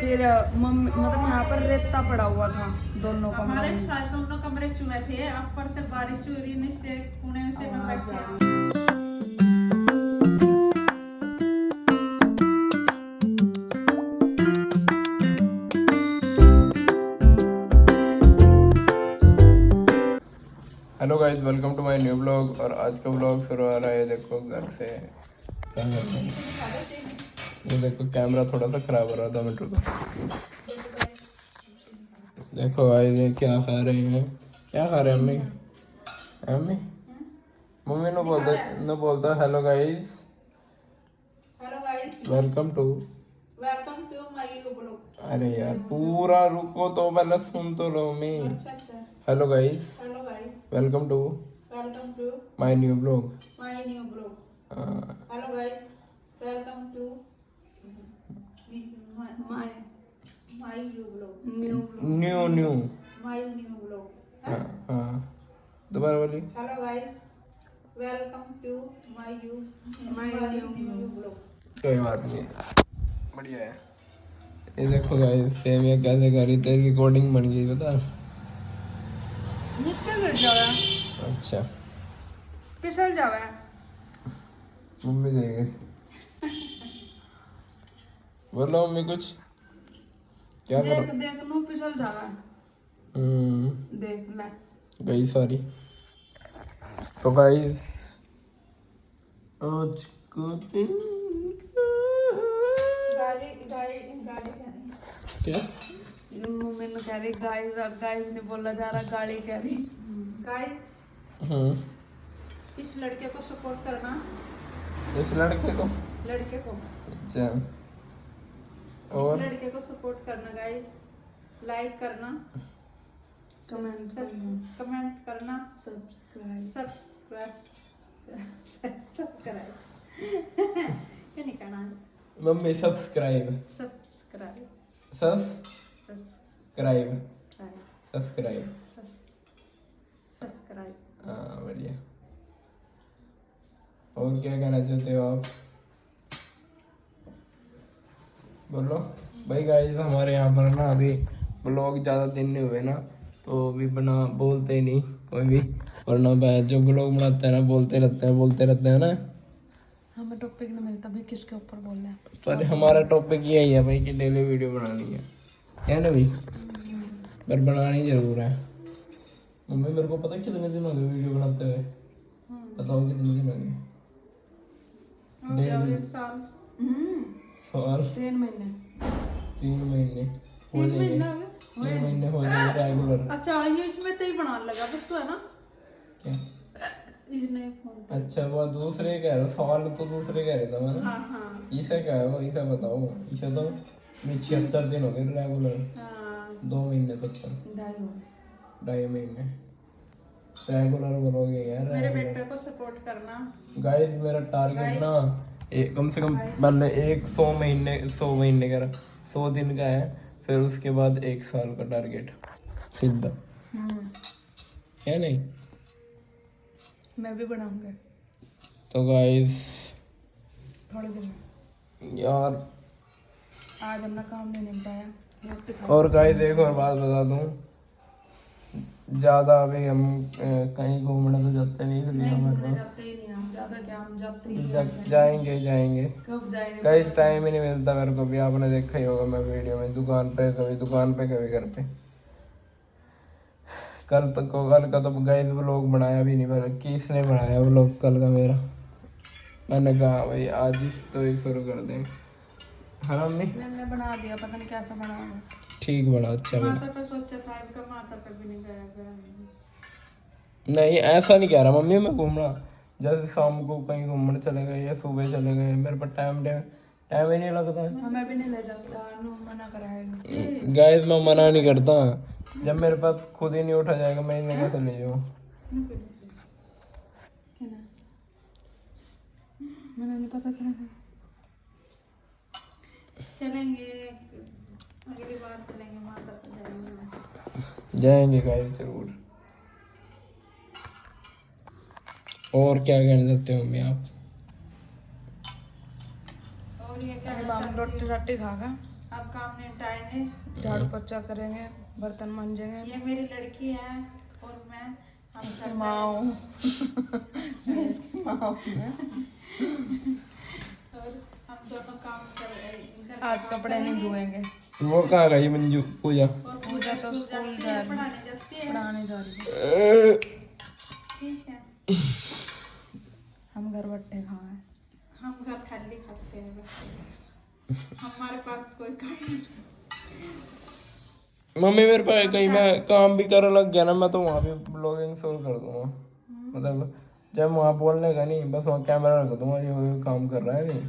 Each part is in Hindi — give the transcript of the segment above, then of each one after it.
फिर मम्मी मतलब यहाँ पर रेता पड़ा हुआ था दोनों कमरों हमारे में। साथ दोनों कमरे चुए थे, ऊपर से बारिश चुरी नीचे कोने में से मैं बैठी। Hello guys, welcome to my new blog. और आज का ब्लॉग शुरू हो रहा है, देखो घर से। क्या कर रहे हैं? ये देखो कैमरा थोड़ा सा खराब हो रहा था, मिनट रुको। देखो गाइस ये क्या खा रहे हैं, क्या खा रहे हैं अम्मी? अम्मी मम्मी ने बोलता hello guys, hello guys, welcome to my new blog. अरे यार पूरा रुको तो, पहले सुन तो लो मम्मी। अच्छा, hello guys, hello guys, welcome to my new blog. Hello guys, welcome to my new blog. New my new blog. हाँ दोबारा बोली। Hello guys, welcome to my new blog. कोई बात नहीं, बढ़िया है। ये देखो गाइस सेम ये कैसे करी, तेरी रिकॉर्डिंग बन गई बता। नीचे गिर जावे, अच्छा फिसल जावे। मम्मी देखे, बोलो मम्मी कुछ, क्या देख करो? देख नो फिसल जावे। देख ले गई सारी। तो गाइस आज को दिन क्या मम्मी ने कह रही गाइस, और गाइस ने बोला जा रहा गाड़ी कह रही। गाइस, इस लड़के को सपोर्ट करना, इस लड़के को अच्छा, और इस लड़के को सपोर्ट करना गाइस, लाइक करना, कमेंट करना, सब्सक्राइब ये नहीं करना, मम्मी सब्सक्राइब सब्सक्राइब हाँ बढ़िया। और क्या कहना चाहते हो आप, बोलो भाई। गाइस हमारे यहाँ पर ना अभी ब्लॉग ज़्यादा दिन नहीं हुए ना, तो अभी बना बोलते ही नहीं कोई भी, वरना जो ब्लॉग बनाते हैं ना बोलते रहते हैं ना। हमें टॉपिक नहीं मिलता भाई, किसके ऊपर बोलना है। पर हमारा टॉपिक यही है भाई कि डेली वीडियो बनानी है ना भाई, पर बनानी जरूर है। मम्मी मेरे को पता है कितने दिन हो गए वीडियो बनाते हुए, बताओ कितने दिन हो गए? डेली साल साल 3 महीने 3 महीने हो 3 जाएंगे, महीने हो गए। 3 महीने हो जाएंगे रेगुलर। अच्छा, ये इसमें तो ही बनाने लगा बस, तो है ना क्या? इसने फोन। अच्छा वो दूसरे कह रहे हो, साल तो दूसरे कह रहे थे मैं ना। हाँ इसे कह रहे हो, इसे बताओ। इसे तो 76 दिन हो गए रेगुलर, 2 महीने तक तो 2.5 महीने रेगुलर बोलोगे यार। मेरे बेटे को सपोर्ट करना गाइस मेरा टारगेट ना कम से कम पहले 100 महीने का 100 दिन का है, फिर उसके बाद 1 साल का टारगेट सीधा है नहीं। मैं भी बनाऊंगा तो गाइस थोड़े दिन में। यार आज हमने काम नहीं निपटाया, रोटी खा। और गाइस एक और बात बता दूं, ज़्यादा अभी हम कहीं घूमने तो जाते नहीं, इसलिए नहीं हमारे घूमने पास जाते ही नहीं हम, ज्यादा क्या हम जाते ही नहीं। जाएंगे कब जाएंगे? गाइस, टाइम ही नहीं मिलता मेरे को भी, आपने देखा ही होगा मैं वीडियो में दुकान पे कभी घर पे। कल का तो गाइस व्लॉग बनाया भी नहीं, पर किसने बनाया व्लॉग कल का मेरा? मैंने कहा भाई आज ही तो शुरू कर दें, है ना मम्मी? मैंने बना दिया, पता नहीं कैसा बना होगा। ठीक बना, अच्छा बना। माता पे सोचा था, इनका माता पे भी नहीं गया। नहीं ऐसा नहीं कह रहा मम्मी, मैं घूमना जैसे शाम को कहीं घूमने चले गए या सुबह चले गए, मेरे पास टाइम ही नहीं लगता है। हमें भी नहीं ले जाता, मना कराएगा। गाइस मैं मना नहीं करता, जब मेरे पास खुद ही नहीं उठा जाएगा मैं इन्हें कैसे ले जाऊँ? मैंने नहीं पता क्या चलेंगे अगली बार, चलेंगे माता पे जाएंगे गाइस जरूर। और क्या कहना चाहते हो मम्मी आप? और ये क्या रोटी राटी खा गया। आप काम निपटाएंगे। झाड़ू पोछा करेंगे, बर्तन मांजेंगे। ये मेरी लड़की है और मैं, हम सब माँ हूँ। मैं इसकी माँ हूँ मैं। और हम दोनों काम कर रहे हैं। आज कपड़े नहीं धोएंगे। वो कहाँ गई मंजू पूजा? और पूजा तो स्कूल जा रही है, पढ़ाने जाती है। पढ़ाने जा रही है। ठीक है, हम घर बैठे खाए। हम घर खाली खाते हैं बस। हमारे पास कोई काम नहीं। मम्मी मेरे पास कहीं मैं काम भी कर लग गया ना, मैं तो वहाँ पे ब्लॉगिंग शुरू कर दूंगा। मतलब जब वहाँ बोलने का नहीं, बस वहाँ कैमरा रख दूंगा, ये काम कर रहा है नहीं,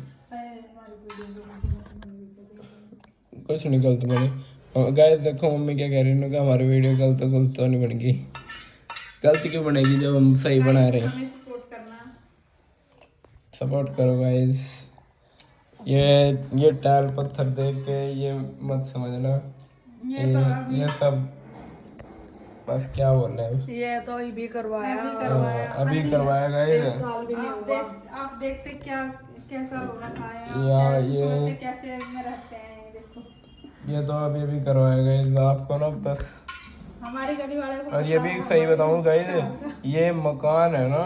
कुछ नहीं गलत बने। गाइस देखो मम्मी क्या कह रही है कि हमारी वीडियो गलत तो नहीं बनेगी। गलत क्यों बनेगी जब हम सही बना रहे हैं। हमें सपोर्ट करना। सपोर्ट करो गाइस। ये टाइल पत्थर देख के ये मत समझना ये सब बस क्या बोल रहे हैं। ये तो अभी करवाया, अभी करवाया गाइस। 1 साल भी नहीं हुआ। आप देखते क्या कैसा हो रखा है, यार आप ये सोचते कैसे में रहते हैं। देखो ये तो अभी करवाया गाइस आपको ना बस। हमारी गली वाले को और ये भी सही बताऊं गाइस, ये मकान है ना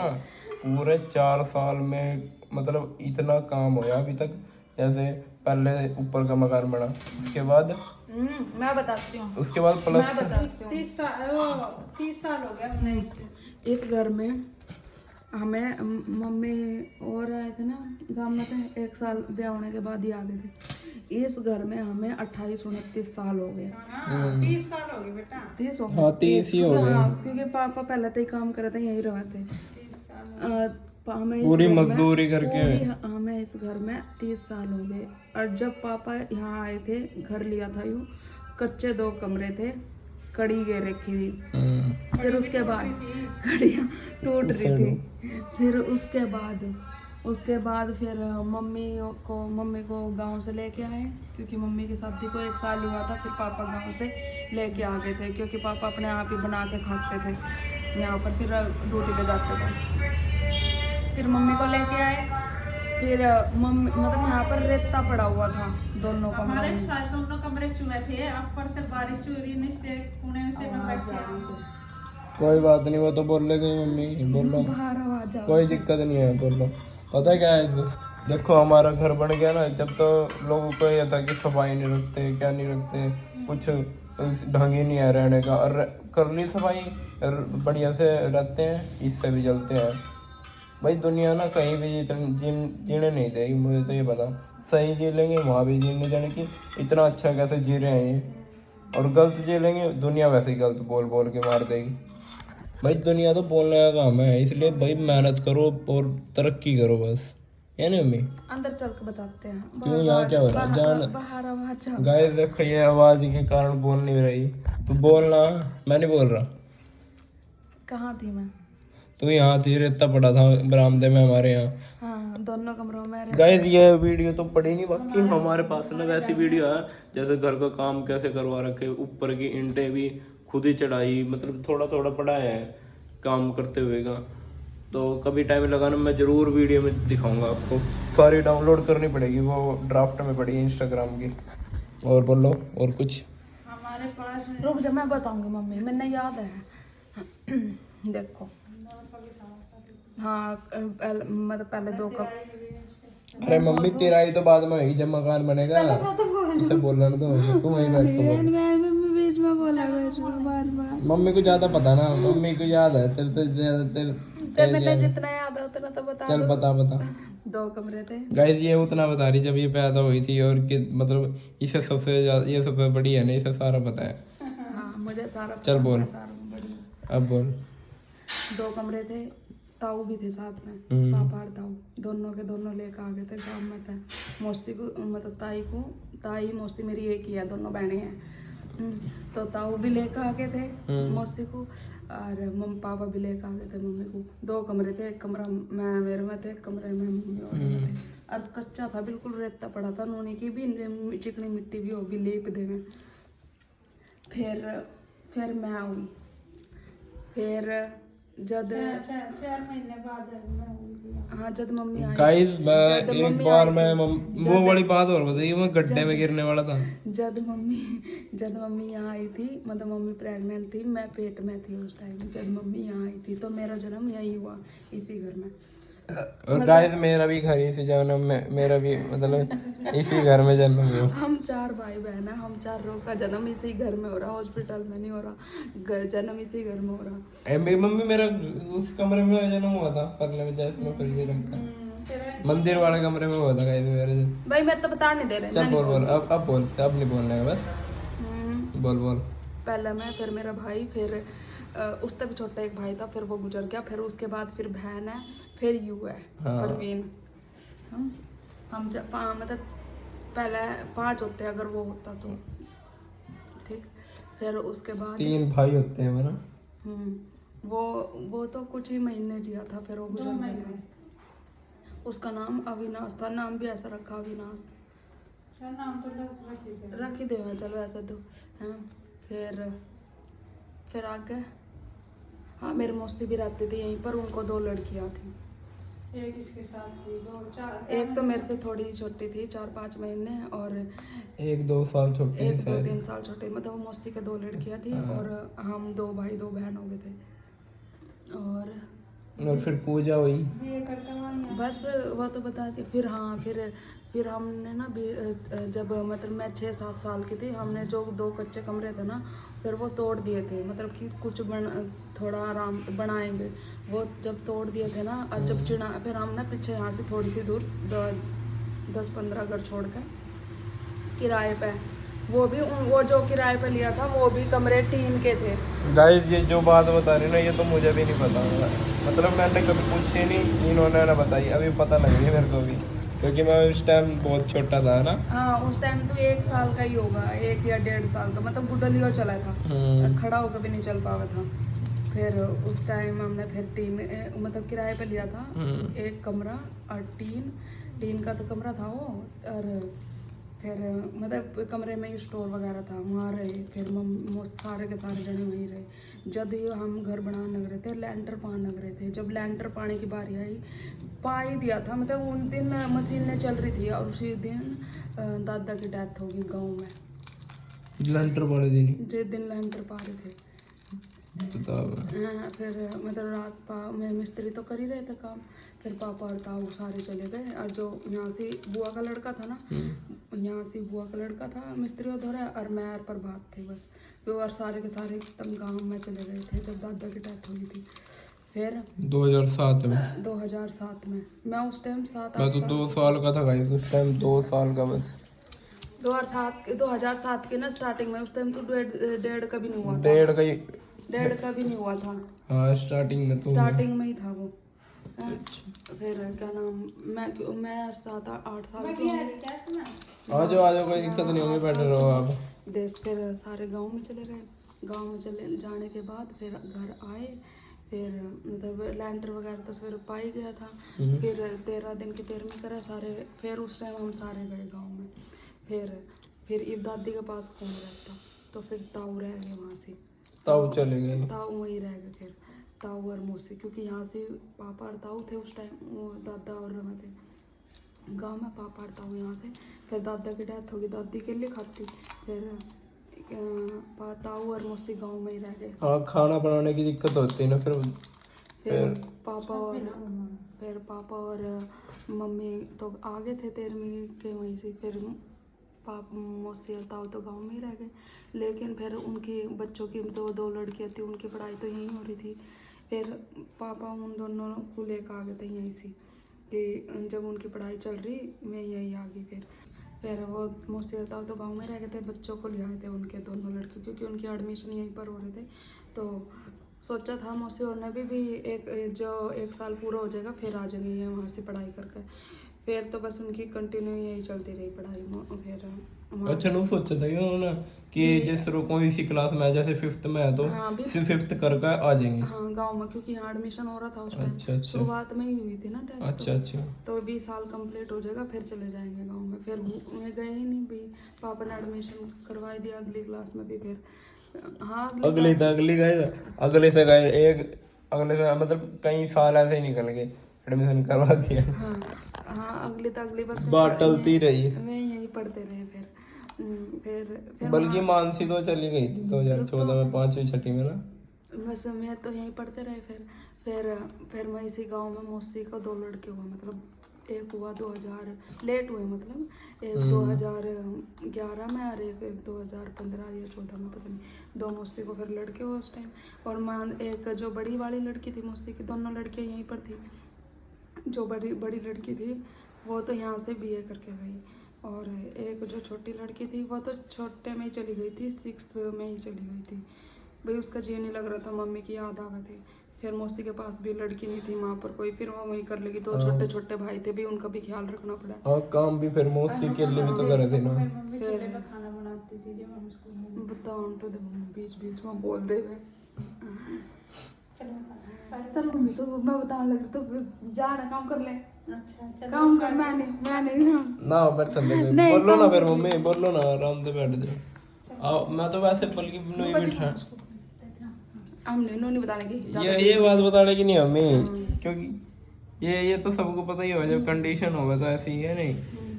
पूरे 4 साल में मतलब इतना काम होया अभी तक। जैसे पहले ऊपर का मकान बना, उसके बाद मैं बताती हूँ, उसके बाद मैं प्लस बताती हूँ। 30 साल हो गया हमने इस घर में हमें मम्मी और आए थे ना, गाँव में थे, 1 साल ब्याह होने के बाद ही आ गए थे। इस घर में हमें 28-29 साल हो गए। 30 साल हो गए बेटा। 30 हो गए। हाँ 30 ही हो गए। क्योंकि पापा पहले तो ही काम करे थे, यहीं रहे थे। हमें इस पूरी घर में- मजदूरी करके हमें इस घर में 30 साल हो गए। और जब पापा यहाँ आए थे, घर लिया था यूँ, कच्चे 2 कमरे थे, कड़ी गे रखी थी। फिर उसके बाद कड़ियाँ टूट रही थी। फिर उसके बाद फिर मम्मी को गांव से लेके आए, क्योंकि मम्मी की शादी को 1 साल हुआ था। फिर पापा गांव से लेके आ गए थे, क्योंकि पापा अपने आप ही बना के खाते थे यहाँ पर, फिर ड्यूटी पे जाते थे। फिर मम्मी को लेके आए, फिर मम्मी मतलब यहाँ पर रेता पड़ा हुआ था दोनों कमरों हमारे में। साथ दोनों कमरे चुहे थे, ऊपर से बारिश हो रही नीचे कोने से मैं बैठी हूँ। कोई बात नहीं, वो तो बोल ले गई मम्मी, बोलो बाहर आवाज आ कोई दिक्कत नहीं है, बोलो। पता है क्या है देखो हमारा घर बन गया ना, जब तो लोगों को ये था कि सफाई नहीं रखते, क्या नहीं रखते, कुछ ढंग ही नहीं है रहने का। और कर ली सफाई, बढ़िया से रहते हैं, इससे भी जलते हैं। भाई दुनिया ना कहीं भी जीने नहीं देगी, मुझे तो ये पता। सही जी लेंगे वहाँ भी जीने जाने की, इतना अच्छा कैसे जी रहे हैं ये। और गलत जी लेंगे, दुनिया वैसे ही गलत बोल बोल के मार देगी। भाई दुनिया तो बोलने का काम है, इसलिए भाई मेहनत करो और तरक्की करो बस, है ना मम्मी? अंदर चल के बताते हैं। क्यों यहाँ क्या हो रहा है जान? बाहर आवाज आ। गाइस देखो ये आवाज के कारण बोल नहीं रही, तू बोलना, मैं नहीं बोल रहा। कहाँ थी मैं? तू यहाँ थी, रेता पड़ा था बरामदे में हमारे यहाँ। हाँ, दोनों कमरों में गाइस ये वीडियो तो पड़ी नहीं, बाकी हमारे पास ना वैसी वीडियो है जैसे घर का काम कैसे करवा रखे, ऊपर की ईंटें भी खुद ही चढ़ाई, मतलब थोड़ा थोड़ा पड़ा है काम करते हुए का। तो कभी टाइम लगा ना, मैं जरूर वीडियो में दिखाऊंगा आपको। सारी डाउनलोड करनी पड़ेगी, वो ड्राफ्ट में पड़ी है इंस्टाग्राम की। और बोलो और कुछ। हमारे पास रुक जा, मैं बताऊंगी मम्मी, मैंने याद है। देखो हाँ, मतलब पहले 2 कप। अरे मम्मी तेरा ही तो बाद में होगी जब मकान बनेगा, इसे बोलना ना, तो तू वहीं बैठ के बोल। मम्मी बीच में बोला बार। मम्मी को ज्यादा पता ना, मम्मी को याद है, तेरे तो मैंने जितना याद है उतना तो बता। चल बता 2 कमरे थे। गाइस ये उतना बता रही जब ये पैदा हुई थी, और कि मतलब इसे सबसे ज्यादा, ये सबसे बड़ी है ना, इसे सारा पता है। हाँ मुझे सारा पता, चल बोल। मैं सारा बड़ी। अब बोल। 2 कमरे थे, ताऊ भी थे साथ में, पापा और ताऊ दोनों के दोनों लेकर आ गए थे। गाँव में थे, मौसी को मतलब ताई मौसी मेरी एक ही है, दोनों बहनें हैं। तो ताऊ भी लेकर आ गए थे मौसी को, और पापा भी लेकर आ गए थे मम्मी को। 2 कमरे थे, 1 कमरा मैं मेरे में थे, 1 कमरे में मम्मी और में थे। और कच्चा था बिल्कुल, रेता पड़ा था, नोने की भी चिकनी मिट्टी भी होगी लेप दे में। फिर मैं हुई, फिर जब 4 महीने बाद मैं हुई। हाँ जब मम्मी आई गाइस मैं जब एक मम्मी बार आई मैं थी, वो वाली बात और बताइए, मैं गड्ढे में गिरने वाला था। जब मम्मी यहाँ आई थी, मतलब मम्मी प्रेग्नेंट थी, मैं पेट में थी उस टाइम। जब मम्मी यहाँ आई थी तो मेरा जन्म यही हुआ, इसी घर में। और गाइस मेरा भी घर ही से जन्म में, मेरा भी मतलब इसी घर में जन्म हुआ। हम 4 भाई बहन है, हम 4 लोग का जन्म इसी घर में हो रहा, हॉस्पिटल में नहीं हो रहा, जन्म इसी घर में हो रहा। मेरी मम्मी मेरा उस कमरे में जन्म हुआ था, परले में जैसे मैं फिर ये रखा मंदिर वाले कमरे में हुआ था गाइस मेरे जन्म। भाई मैं तो बता नहीं दे रहे। चल बोल अब बोल से, अब नहीं बोलने का बस। बोल पहले मैं, फिर मेरा भाई, फिर उससे भी छोटा एक भाई था, फिर वो गुजर गया, फिर उसके बाद फिर बहन है, फिर यू है परवीन। मतलब पहले 5 होते अगर वो होता तो, ठीक। फिर उसके बाद 3 भाई होते हैं मेरा। वो तो कुछ ही महीने जिया था, फिर वो गुजर गया था। उसका नाम अविनाश था, नाम भी ऐसा रखा अविनाश। नाम तो रख ही देवा, चलो ऐसा तो हाँ। फिर आगे हाँ मेरी मौसी भी रहती थी यहीं पर, उनको 2 लड़कियां थी। एक इसके साथ थी, 2 4 एक तो मेरे से थोड़ी छोटी थी, 4-5 महीने, और 1-2 साल छोटी है 1-2-3 साल छोटी, मतलब वो मौसी के 2 लड़कियां थी और हम 2 भाई 2 बहन हो गए थे। और फिर पूजा हुई बस वो तो बता दी। फिर हाँ फिर हमने ना जब मतलब मैं 6-7 साल की थी, हमने जो 2 कच्चे कमरे थे ना, फिर वो तोड़ दिए थे, मतलब कि कुछ थोड़ा आराम बनाएंगे, वो जब तोड़ दिए थे ना, और जब चिड़ा, फिर हम ना पीछे यहाँ से थोड़ी सी दूर 10-15 घर छोड़ कर किराए पे, वो जो किराए पे लिया था वो भी कमरे टीन के थे। गाइस ये जो बात बता रही ना, ये तो मुझे भी नहीं पता होगा, मतलब मैंने कभी पूछी नहीं, इन्होंने ना बताई, अभी पता लग रही है मेरे को भी, क्योंकि मैं उस टाइम बहुत छोटा था ना। हाँ उस टाइम तो 1 साल का ही होगा, 1 या 1.5 साल का, मतलब बुढ़ली और चला था, खड़ा होकर भी नहीं चल पावा था। फिर उस टाइम हमने फिर मतलब किराए पे लिया था, 1 कमरा और टीन का तो कमरा था वो, और फिर मतलब कमरे में ही स्टोर वगैरह था, वहाँ रहे। फिर सारे के सारे जने वहीं रहे। जब ये हम घर बनाने लग रहे थे, लैंटर पाने लग रहे थे, जब लैंटर पाने की बारी आई, पा ही दिया था, मतलब उन दिन मशीनें चल रही थी, और उसी दिन दादा की डेथ होगी गांव में। लैंटर वाले दिन जिस दिन लैंटर पा रहे थे। हाँ फिर मतलब रात में मिस्त्री तो कर ही रहे थे काम, फिर पापा और ताऊ सारे चले गए, और जो यहाँ से बुआ का लड़का था ना, यहाँ से बुआ का लड़का था मिस्त्री उधर है, और मैं और प्रभात थे बस, तो और सारे के सारे एकदम गाँव में चले गए थे जब दादा की डेथ हुई थी। फिर 2007 में मैं उस टाइम 7-8 मैं तो 2 साल का था गाइस उस टाइम, 2 साल का बस। 2007 के ना स्टार्टिंग में, उस टाइम तो 1.5 का भी नहीं हुआ था, 1.5 का भी नहीं हुआ था। हाँ स्टार्टिंग में ही था वो। फिर क्या नाम, मैं 7-8 साल की हूँ। आ जाओ कोई दिक्कत नहीं होगी, बैठे रहो आप। देख फिर सारे गांव में चले गए, गांव में चले जाने के बाद फिर घर आए, फिर मतलब लैंटर वगैरह तो फिर पा ही गया था। फिर 13 दिन की 13वीं करे सारे, फिर उस टाइम हम सारे गए गाँव में। फिर इब दादी के पास कौन रहता, तो फिर ताऊ रह गए वहाँ से, ताऊ चले गए, ताऊ वहीं रह गए। फिर ताऊ और मौसी, क्योंकि यहाँ से पापा और ताऊ थे उस टाइम, वो दादा और मैं थे गांव में, पापा और ताऊ यहाँ थे। फिर दादा की डेथ होगी, दादी के लिए खाती, फिर ताऊ और मौसी गांव में ही रह गए। हाँ खाना बनाने की दिक्कत होती है ना, फिर पापा और मम्मी तो आ गए थे 13वीं के वहीं से। फिर पापा मौसी और ताऊ तो गांव में ही रह गए, लेकिन फिर उनकी बच्चों की 2 लड़कियां थी, उनकी पढ़ाई तो यहीं हो रही थी। फिर पापा उन दोनों को लेकर आ गए थे यहीं से, कि जब उनकी पढ़ाई चल रही मैं यहीं आ गई। फिर वो मौसी और ताऊ तो गांव में रह गए थे, बच्चों को ले आए थे उनके 2 लड़कियों, क्योंकि उनकी एडमिशन यहीं पर हो रहे थे। तो सोचा था मौसी और ने भी 1 साल पूरा हो जाएगा फिर आ जाएंगे ये वहाँ से पढ़ाई करके। फिर तो बस उनकी कंटिन्यू यही चलती रही पढ़ाई। फिर अच्छा नहीं सोचा था कि उन्होंने कि जिस कोई सी क्लास में जैसे 5th में है तो सिर्फ 5th करके आ जाएंगे। हाँ गांव में, क्योंकि यहाँ एडमिशन हो रहा था उस टाइम। अच्छा शुरुआत में ही हुई थी ना डेथ। अच्छा तो 20 साल कंप्लीट हो जाएगा फिर चले जाएंगे गांव में। फिर मैं गए ही नहीं भी, पापा ने एडमिशन करवाई दिया अगली क्लास में भी। फिर हाँ अगले से गए अगले साल मतलब कई साल ऐसे ही निकल गए, एडमिशन करवा दिया। हाँ हाँ, अगली बस बात टलती रही। मैं यहीं पढ़ते रहे फिर बल्कि मानसी तो चली गई थी 2014 में 5वीं 6वीं में ना। बस मैं तो यहीं पढ़ते रहे फिर मैं इसी गांव में मौसी को 2 लड़के हुए, मतलब एक हुआ 2000 लेट हुए, मतलब एक 2011 में और एक 2015 या 14 में, पता नहीं। 2 मौसी को फिर लड़के हुए उस टाइम। और मां एक जो बड़ी वाली लड़की थी मौसी की, दोनों लड़कियां यहीं पर थी। जो बड़ी लड़की थी वो तो यहाँ से बीए करके गई, और एक जो छोटी लड़की थी वो तो छोटे में ही चली गई थी, 6th में ही चली गई थी। भाई उसका जी नहीं लग रहा था, मम्मी की याद आ गई थी। फिर मौसी के पास भी लड़की नहीं थी वहाँ पर कोई, फिर वो वहीं कर लेगी। 2 छोटे छोटे भाई थे भी, उनका भी ख्याल रखना पड़ा। हाँ काम भी फिर मौसी के लिए भी तो करे थे ना। मम्मी चूल्हे पे खाना बनाती थी जब हम स्कूल में। बताओ तो बीच बीच में बोल दे वे। चलो चल मम्मी, तो मैं बताने लगी तो जा ना काम कर ले। अच्छा चलो काम कर, मैं नहीं ना बैठा दे, नहीं, बोलो ना काम फिर कर मम्मी, बोलो ना, आराम से बैठ जाओ। आओ, मैं तो वैसे बल्कि नहीं बैठा। हमने नहीं बताने की ये बात बताने की नहीं हमें, क्योंकि ये तो सबको पता ही होगा, जब कंडीशन होगा तो ऐसी ही है नहीं।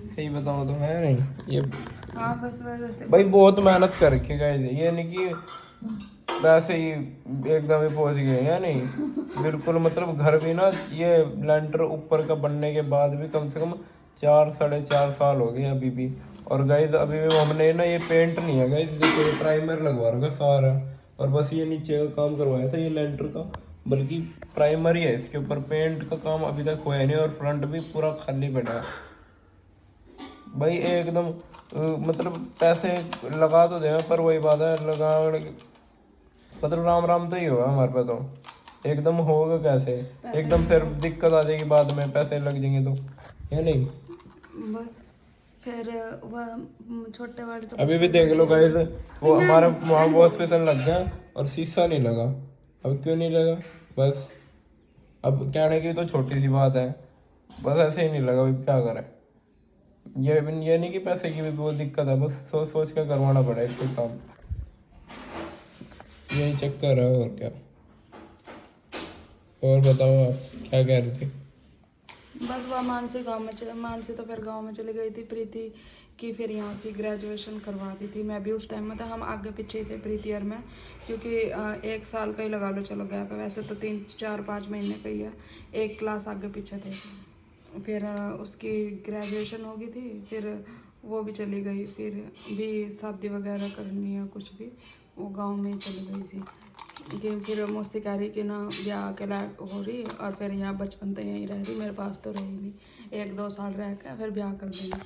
सही बताऊं तो है नहीं ये। हाँ बस वजह से भाई बहुत मेहनत करके गए थे, ये नहीं कि वैसे ही एकदम ही पहुंच गए है नहीं। बिल्कुल मतलब घर भी ना, ये लेंटर ऊपर का बनने के बाद भी कम से कम 4 साढ़े 4 साल हो गए अभी भी। और गाइस अभी भी हमने ना ये पेंट नहीं है गाइस, देखो ये प्राइमर लगवा रखा सारा, और बस ये नीचे का काम करवाया था ये लेंटर का, बल्कि प्राइमर ही है, इसके ऊपर पेंट का काम अभी तक हुआ नहीं। और फ्रंट भी पूरा खाली पड़ा है भाई एकदम। मतलब पैसे लगा तो दे, पर वही बात है, लगा मतलब राम राम तो ही होगा हमारे पे तो। एकदम होगा कैसे, एकदम फिर दिक्कत आ जाएगी बाद में, पैसे लग जाएंगे तो, है नहीं। बस फिर वह छोटे वाले तो अभी भी देख लो गाइस, वो हमारे वहाँ वॉश बेसिन लग गया और शीशा नहीं लगा। अब क्यों नहीं लगा, बस अब कहने की तो छोटी सी बात है, बस ऐसे ही नहीं लगा, अभी क्या करें। ये नहीं कि पैसे की भी बहुत दिक्कत है, बस सोच सोच कर करवाना पड़ा इसको काम, यही चक्कर है और क्या। और बताओ आप क्या कह रहे थे। बस वह मानसी तो फिर गांव में चली गई थी। प्रीति की फिर यहाँ से ग्रेजुएशन करवा दी थी। मैं भी उस टाइम में था, हम आगे पीछे थे प्रीति और मैं, क्योंकि 1 साल का ही लगा लो चलो गैप है, वैसे तो 3 4 5 महीने का ही है, 1 क्लास आगे पीछे थे। फिर उसकी ग्रेजुएशन हो गई थी, फिर वो भी चली गई, फिर भी शादी वगैरह करनी है कुछ भी, वो गाँव में ही चली गई थी। कि फिर मुझसे कह रही कि ना ब्याह के लायक हो रही, और फिर यहाँ बचपन तो यहीं रह रही, मेरे पास तो रही नहीं, 1-2 साल रह के फिर ब्याह कर देंगे।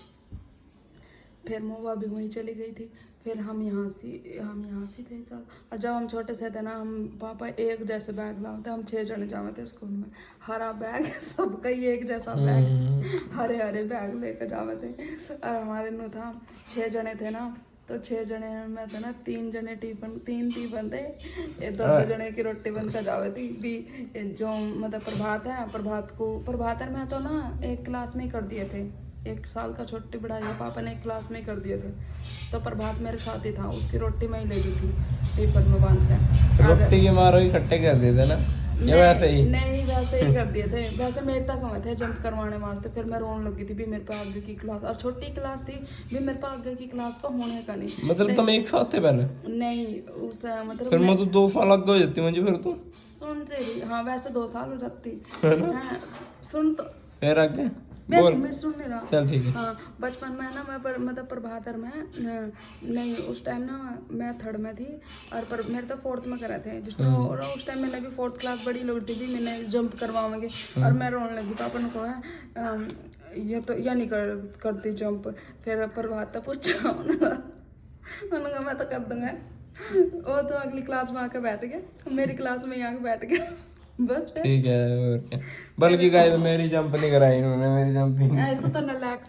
फिर मुआ भी वहीं चली गई थी। फिर हम यहाँ से थे चल, और जब हम छोटे से थे ना, हम पापा एक जैसे बैग लाते, हम 6 जने जाते थे स्कूल में, हरा बैग सबका ही एक जैसा बैग, हरे बैग लेकर जाते थे। और हमारे नु था 6 जने थे ना, तो 6 जने में थे ना, 3 जने टिफिन 3 टिफिन थे, 2 जने की रोटी बंद कर जावे थी भी। जो मतलब प्रभात में तो ना 1 क्लास में ही कर दिए थे, 1 साल का छोटी बढ़ाई पापा ने 1 क्लास में ही कर दिए थे। तो प्रभात मेरे साथ ही था, उसकी रोटी मैं ही ले दी थी टिफिन में बांध के। रोटी के मारो इकट्ठे कर दिए थे ना, या वैसे ही? नहीं वैसे ही कर दिए थे। वैसे मेरे तक हुए थे जंप करवाने वास्ते, फिर मैं रोने लगी थी भी मेरे पे आगे की क्लास, और छोटी क्लास थी भी, मेरे पे आगे की क्लास का होने का नहीं। मतलब तुम एक साथ थे पहले? नहीं उस मतलब फिर मैं तो 2 साल आगे हो जाती मुझे फिर तो। सुनते रही, हाँ वैसे 2 साल हो जाती। हाँ, सुन तो फिर आगे मैं मेरे सुन नहीं रहा। चल ठीक है। हाँ बचपन में ना मैं मतलब प्रभातर में नहीं, उस टाइम ना मैं 3rd में थी, और मेरे तो 4th में करे थे जिस तरह, और उस टाइम मैंने भी 4th क्लास बड़ी लोग थी भी, मैंने जंप करवाओगे, और मैं रोने लगी। पापा ने कहा ये तो या नहीं करती जंप। फिर प्रभात पूछा उन्होंने कहा मैं तो कर दूंगा। वो तो अगली क्लास में आके बैठ गया, मेरी क्लास में ही आके बैठ गया, बस ठीक है। और क्या, बल्कि गाइस मेरी जंप नहीं कराई इन्होंने, मेरी जंपिंग तो नालायक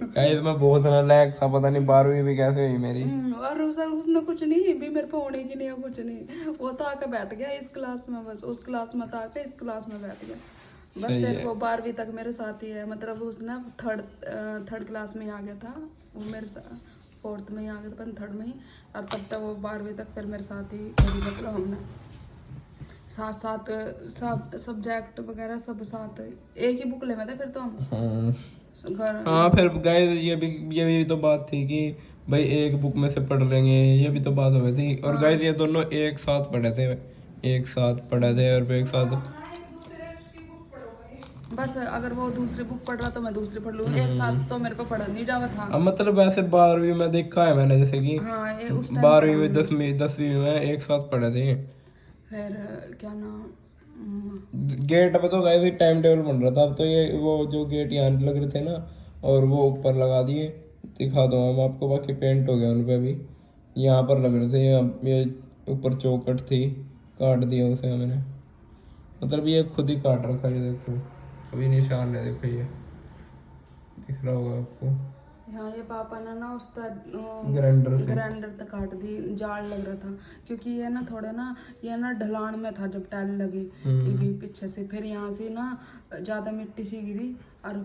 गाइस मैं बहुत नालायक था, पता नहीं 12वीं भी कैसे हुई मेरी। और उसने कुछ नहीं भी मेरे पे होने की नहीं है कुछ नहीं, वो तो आके बैठ गया इस क्लास में, बस उस क्लास में तो आके इस क्लास में बैठ गया बस। फिर वो 12वीं तक मेरे साथ ही है, मतलब उसने 3rd क्लास में आ गया था, वो मेरे साथ 4th में ही आ गया था, 3rd में ही, और तब तक वो 12वीं तक फिर मेरे साथ ही मतलब हमने साथ साथ सब सब्जेक्ट वगैरह सब साथ एक ही बुक ले में थे फिर तो हम घर। हाँ फिर गाइस ये भी तो बात थी कि भाई एक बुक में से पढ़ लेंगे, ये भी तो बात हो गई थी। और गाइस ये दोनों एक साथ पढ़े थे, एक साथ पढ़े थे और एक साथ। बस अगर वो दूसरी बुक पढ़ रहा तो मैं दूसरी पढ़ लूँ, एक साथ तो मेरे को पढ़ नहीं जावा था। अब मतलब वैसे 12वीं में देखा है मैंने, जैसे कि हाँ ये उस टाइम 12वीं में 10वीं में एक साथ पढ़े थे। फिर क्या नाम गेट पे तो गाइस टाइम टेबल बन रहा था। अब तो ये वो जो गेट यहाँ लग रहे थे ना, और वो ऊपर लगा दिए, दिखा दो हम आपको, बाकी पेंट हो गया उन पे भी। यहाँ पर लग रहे थे, ये ऊपर चौखट थी, काट दिया उसे मैंने, मतलब ये खुद ही काट रखा है। देखो अभी निशान है, देखो ये दिख रहा होगा आपको। हाँ ये पापा ने ना उस ग्राइंडर से ग्राइंडर तक काट दी, जाड़ लग रहा था क्योंकि ये ना थोड़े ना ये ना ढलान में था जब टाइल लगी टीवी पीछे से, फिर यहाँ से ना ज्यादा मिट्टी सी गिरी और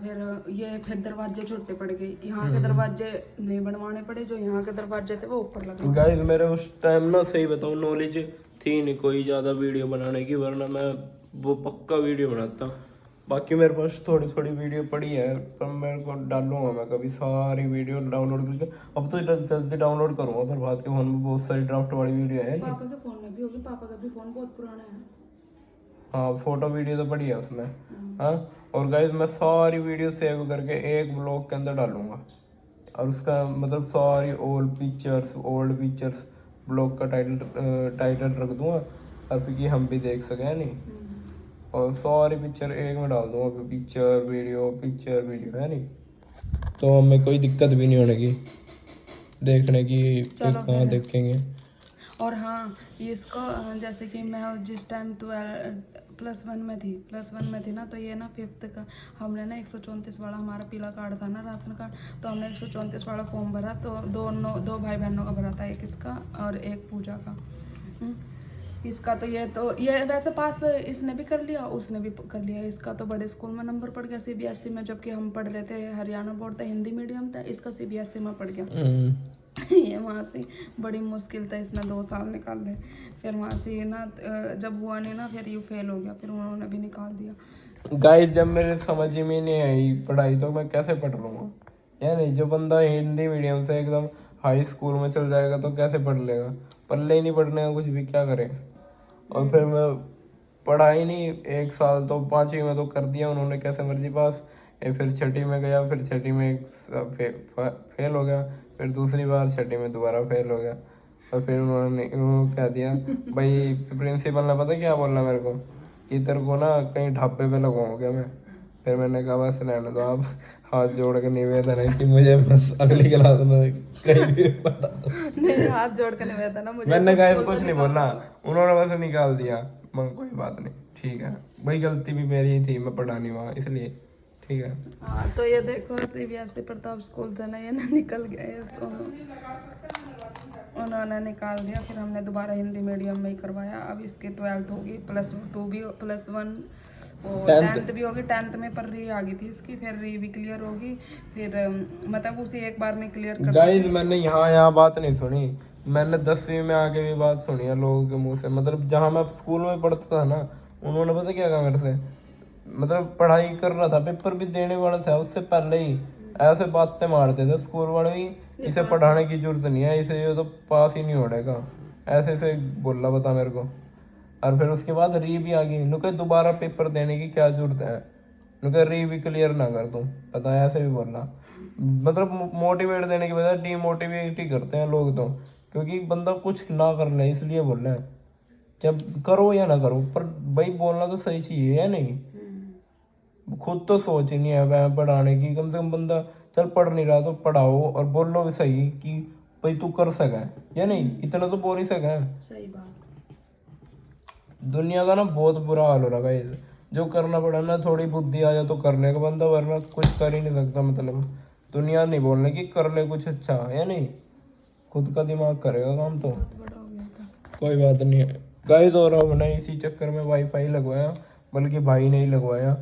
फिर दरवाजे छोटे पड़ गए। यहाँ के दरवाजे नहीं बनवाने पड़े, जो यहाँ के दरवाजे थे वो ऊपर लगे। गाइस मेरे उस टाइम ना सही बताऊं नॉलेज थी नहीं कोई ज़्यादा वीडियो बनाने की, वरना मैं वो पक्का वीडियो बनाता। बाकी मेरे पास थोड़ी थोड़ी वीडियो पड़ी है, पर मेरे को डालूंगा मैं कभी सारी वीडियो डाउनलोड करके। अब तो जल्दी डाउनलोड करूँगा, पर बात के फोन में बहुत सारी ड्राफ्ट वाली वीडियो है। पापा के फोन में भी होगी, पापा का भी फोन बहुत पुराना है। हाँ फोटो वीडियो तो पड़ी है उसमें। हाँ और गाइस मैं सारी वीडियो सेव करके एक ब्लॉग के अंदर डालूंगा, और उसका मतलब सारी ओल्ड पिक्चर्स ब्लॉग का टाइटल रख दूंगा, ताकि हम भी देख सकें नहीं। और सारी पिक्चर एक में डाल दूंगा, पिक्चर वीडियो है नहीं, तो हमें कोई दिक्कत भी नहीं होगी देखने की, कहाँ देखेंगे। और हाँ इसको जैसे कि मैं जिस टाइम +1 में थी ना, तो ये ना 5th का हमने ना 134 वाला हमारा पीला कार्ड था ना राशन कार्ड, तो हमने 134 वाला फॉर्म भरा। तो दो भाई बहनों का भरा था, एक इसका और एक पूजा का। इसका तो ये वैसे पास इसने भी कर लिया, उसने भी कर लिया। इसका तो बड़े स्कूल में नंबर पड़ गया CBSE में, जबकि हम पढ़ रहे थे हरियाणा बोर्ड था, हिंदी मीडियम था। इसका CBSE में पड़ गया। ये वहाँ से बड़ी मुश्किल था, इसने 2 साल निकाल ले। फिर वहाँ से ना जब हुआ नहीं ना, फिर यू फेल हो गया, फिर उन्होंने भी निकाल दिया। गाइस जब मेरे समझ में नहीं आई पढ़ाई, तो मैं कैसे पढ़ लूँगा? यानी जो बंदा हिंदी मीडियम से एकदम हाई स्कूल में चल जाएगा तो कैसे पढ़ लेगा? पल्ले ही नहीं पढ़ने का कुछ भी, क्या करे? और फिर मैं पढ़ा ही नहीं 1 साल, तो 5वीं में तो कर दिया उन्होंने कैसे मर्जी पास। फिर 6ठी में गया, फिर 6ठी में फेल हो गया, फिर दूसरी बार 6ठी में दोबारा फेल हो गया। और फिर उन्होंने कह दिया भाई, प्रिंसिपल ने पता क्या बोलना मेरे को, कि तेरे को ना कहीं ढाबे पे लगाऊंगा मैं। फिर मैंने कहा बस रहने दो आप, हाथ जोड़ के निवेदन है कि मुझे बस अगली क्लास में कहीं भी पढ़ा दो। नहीं हाथ जोड़ के निवेदन है मुझे। मैंने कहा कुछ नहीं बोलना, उन्होंने बस निकाल दिया। मैं कोई बात नहीं, ठीक है भाई, गलती भी मेरी ही थी, मैं पढ़ा नहीं वहाँ इसलिए, ठीक है। हाँ तो ये देखो CBSE प्रताप स्कूल था ना, ये ना निकल गया, तो उन्होंने निकाल दिया। फिर हमने दोबारा हिंदी मीडियम में ही करवाया। अब इसकी 12th होगी, +2 भी +1 और 10th भी होगी। 10th में पर री आ गई थी इसकी, फिर री भी क्लियर होगी, फिर मतलब उसी एक बार में क्लियर कर। गाइस मैंने यहाँ बात नहीं सुनी, मैंने 10वीं में आके भी बात सुनी है लोगों के मुंह से। मतलब जहाँ मैं स्कूल में पढ़ता था ना, उन्होंने पता क्या कहा मेरे से, मतलब पढ़ाई कर रहा था, पेपर भी देने वाला था, उससे पहले ही ऐसे बातें मारते थे स्कूल वाले भी, इसे पढ़ाने की जरूरत नहीं है, इसे ये तो पास ही नहीं होगा, ऐसे ऐसे बोला बता मेरे को। और फिर उसके बाद री भी आ गई, नुके दोबारा पेपर देने की क्या जरूरत है, नुके री भी क्लियर ना कर दूँ, पता है, ऐसे भी बोलना। मतलब मोटिवेट देने की बजाय डीमोटिवेट ही करते हैं लोग तो, क्योंकि बंदा कुछ ना कर ले इसलिए बोल रहे हैं। जब करो या ना करो, पर भाई बोलना तो सही चाहिए या नहीं? खुद तो सोच ही नहीं है वह पढ़ाने की, कम से कम बंदा चल पढ़ नहीं रहा तो पढ़ाओ, और बोलो भी सही कि भाई तू कर सका या नहीं, इतना तो बोल ही सका। सही बात। दुनिया का ना बहुत बुरा हाल हो रहा है, जो करना पड़ा ना, थोड़ी बुद्धि आ जाए तो करने का बंदा, वरना कुछ कर ही नहीं सकता। मतलब दुनिया नहीं बोलने की, कर ले कुछ अच्छा या नहीं, खुद का दिमाग करेगा काम तो। बहुत बड़ा हो गया था। कोई बात नहीं है गाइस, और हमने इसी चक्कर में वाईफाई लगवाया, बल्कि भाई ने ही लगवाया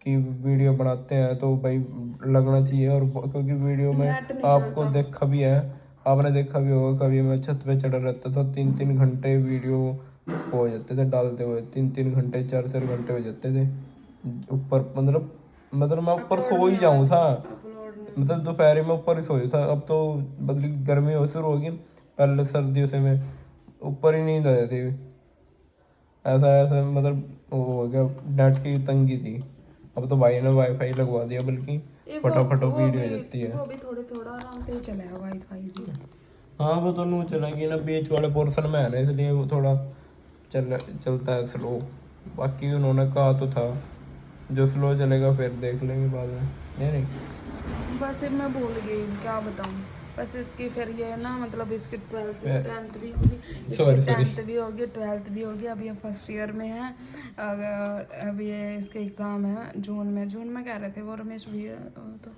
कि वीडियो बनाते हैं तो भाई लगना चाहिए। और क्योंकि वीडियो में आपको देखा भी है, आपने देखा भी होगा, कभी मैं छत पे चढ़ा रहता था 3-3 घंटे वीडियो हो जाते थे डालते हुए, 3-3 घंटे 4-4 घंटे हो जाते थे ऊपर। मतलब मैं ऊपर सो ही जाऊँ था, अपलोड नहीं। मतलब दोपहर में ऊपर ही सोया था। अब तो मतलब गर्मी हो शुरू होगी, पहले सर्दियों से मैं ऊपर ही नींद आ जाती। ऐसा ऐसा मतलब वो हो गया, नेट की तंगी थी। अब तो भाई ने वाईफाई लगवा दिया, बल्कि ये फटाफट वो वीडियो भी हो जाती है। वो भी थोड़े थोड़ा आराम से ही चलेगा वाईफाई भी। हाँ वो तो नू चलेगी ना, बीच वाले पोर्शन में है ना, इसलिए वो थोड़ा चलता है स्लो। बाकी उन्होंने कहा तो था जो स्लो चलेगा फिर देख लेंगे बाद में, नहीं। बस ये मैं भूल गई क्या बताऊँ। बस इसकी फिर ये है ना, मतलब इसकी 12th मैं- 10th भी होगी, इसकी सॉरी 10th भी होगी, 12th भी होगी। अभी ये फर्स्ट ईयर में है। अभी ये इसके एग्ज़ाम है जून में कह रहे थे वो रमेश भी है तो।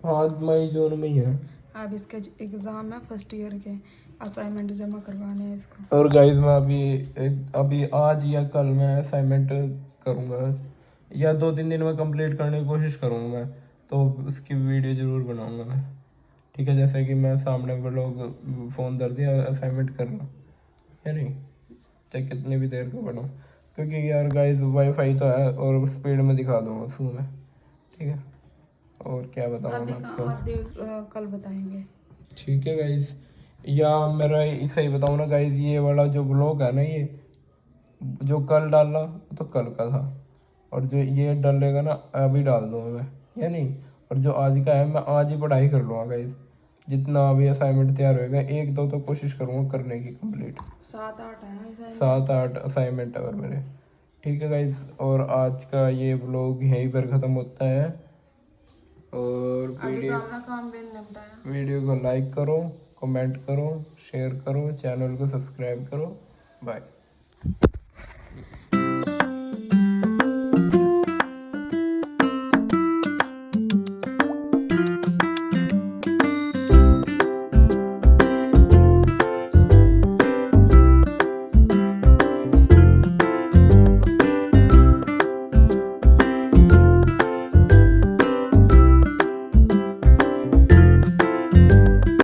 हाँ मई जून में ही है। अब इसके एग्ज़ाम है फर्स्ट ईयर के, असाइनमेंट जमा करवाने हैं इसको। और गाइस मैं अभी आज या कल मैं असाइनमेंट करूँगा, या 2-3 दिन में कंप्लीट करने की कोशिश करूँगा मैं, तो उसकी वीडियो ज़रूर बनाऊँगा मैं। ठीक है, जैसे कि मैं सामने वो लोग फ़ोन कर दिया असाइनमेंट करना, या नहीं, चाहे कितनी भी देर का बनाऊँ, क्योंकि यार गाइस वाईफाई तो है और स्पीड में दिखा दूँगा उसको मैं। ठीक है, और क्या बताऊँ मैं आपको। आधे कल बताएंगे। ठीक है गाइस, या मेरा सही बताऊँ ना गाइस, ये वाला जो ब्लॉग है ना, ये जो कल डाला तो कल का था, और जो ये डालेगा ना अभी डाल दूँगा मैं, या नहीं। और जो आज का है मैं आज ही पढ़ाई कर लूँगा गाइस, जितना अभी असाइनमेंट तैयार होएगा 1-2 तो कोशिश करूँगा करने की कंप्लीट। 7-8 है ऐसा। 7-8 असाइनमेंट है और मेरे। ठीक है गाइस, और आज का ये ब्लॉग यहीं पर ख़त्म होता है। और अभी तो अपना काम भी नहीं निपटाया। वीडियो को लाइक करो, कमेंट करो, शेयर करो, चैनल को सब्सक्राइब करो। बाय।